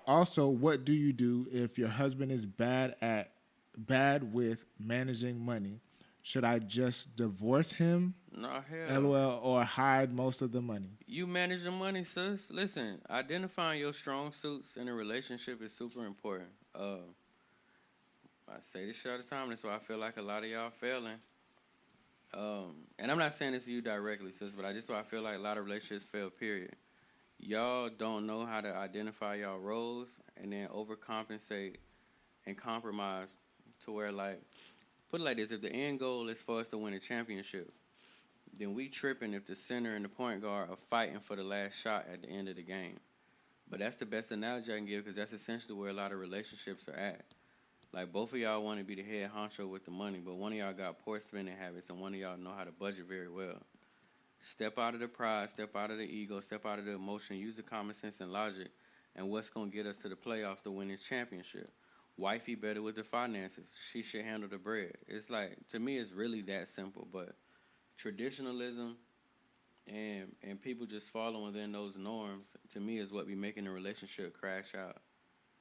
Also, what do you do if your husband is bad with managing money? Should I just divorce him, No, hell. LOL, or hide most of the money? You manage the money, sis. Listen, identifying your strong suits in a relationship is super important. I say this shit all the time. That's why I feel like a lot of y'all failing. And I'm not saying this to you directly, sis, but I just why I feel like a lot of relationships fail. Period. Y'all don't know how to identify y'all roles and then overcompensate and compromise to where, like, put it like this: if the end goal is for us to win a championship, then we tripping if the center and the point guard are fighting for the last shot at the end of the game. But that's the best analogy I can give because that's essentially where a lot of relationships are at. Like both of y'all want to be the head honcho with the money, but one of y'all got poor spending habits and one of y'all know how to budget very well. Step out of the pride, step out of the ego, step out of the emotion, use the common sense and logic, and what's going to get us to the playoffs to win this championship. Wifey better with the finances. She should handle the bread. It's like, to me, it's really that simple, but traditionalism and people just following within those norms, to me, is what be making the relationship crash out.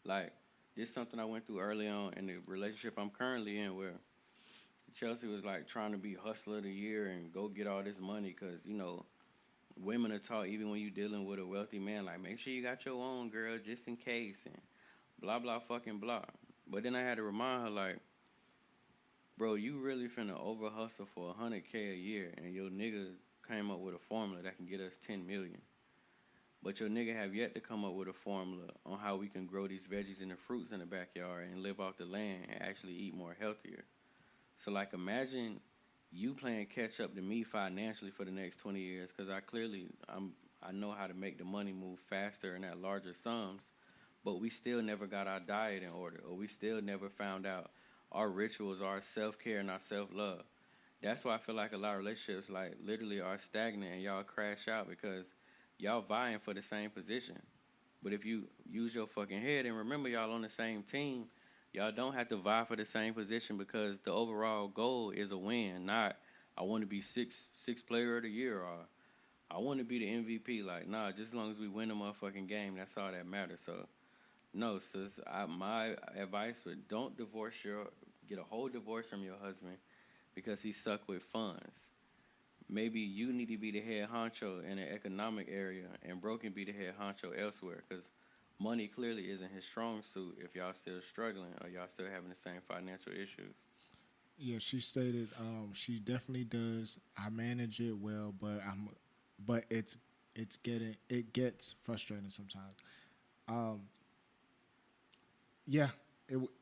Like, this is something I went through early on in the relationship I'm currently in where Chelsea was like trying to be hustler of the year and go get all this money because, you know, women are taught even when you're dealing with a wealthy man, like, make sure you got your own, girl, just in case, and blah, blah, fucking blah. But then I had to remind her, like, bro, you really finna over hustle for $100K a year and your nigga came up with a formula that can get us 10 million. But your nigga have yet to come up with a formula on how we can grow these veggies and the fruits in the backyard and live off the land and actually eat more healthier. So, like, imagine you playing catch up to me financially for the next 20 years because I know how to make the money move faster and at larger sums, but we still never got our diet in order, or we still never found out our rituals, our self-care, and our self-love. That's why I feel like a lot of relationships, like, literally are stagnant and y'all crash out because y'all vying for the same position. But if you use your fucking head and remember y'all on the same team, y'all don't have to vie for the same position because the overall goal is a win, not I want to be six player of the year or I want to be the MVP. Like, nah, just as long as we win the motherfucking game, that's all that matters. So, no, sis, my advice would don't get a whole divorce from your husband because he suck with funds. Maybe you need to be the head honcho in an economic area and Bro can be the head honcho elsewhere because money clearly isn't his strong suit if y'all still struggling or y'all still having the same financial issues. Yeah, she stated she definitely does. I manage it well, but it gets frustrating sometimes. Um, yeah,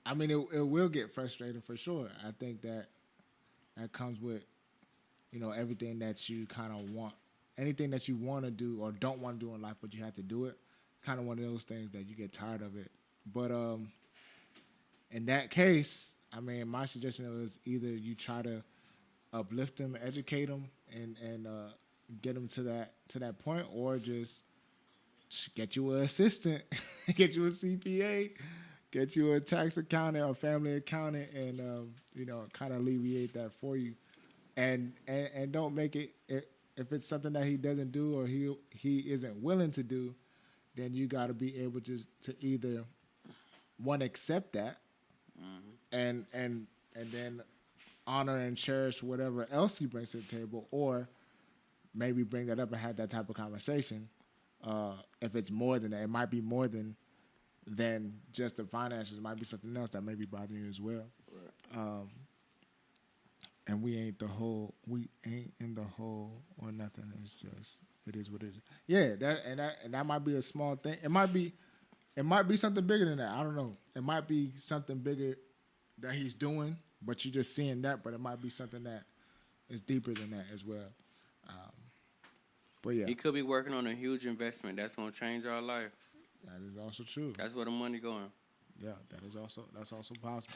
I mean it will get frustrating for sure. I think that comes with everything that you kind of want, anything that you want to do or don't want to do in life, but you have to do it. Kind of one of those things that you get tired of it. But in that case, I mean, my suggestion was either you try to uplift them, educate them, and get them to that point, or just get you an assistant, get you a CPA, get you a tax accountant or family accountant, and kind of alleviate that for you, and don't make it if it's something that he doesn't do or he isn't willing to do, then you got to be able to either one accept that and then honor and cherish whatever else he brings to the table, or maybe bring that up and have that type of conversation. If it's more than that, it might be more than just the finances. It might be something else that may be bothering you as well. Right. And we ain't in the hole or nothing. It's just it is what it is. Yeah, that might be a small thing. It might be something bigger than that. I don't know. It might be something bigger that he's doing, but you're just seeing that. But it might be something that is deeper than that as well. But yeah, He could be working on a huge investment that's gonna change our life. that is also true. That's where the money going. Yeah, that's also possible.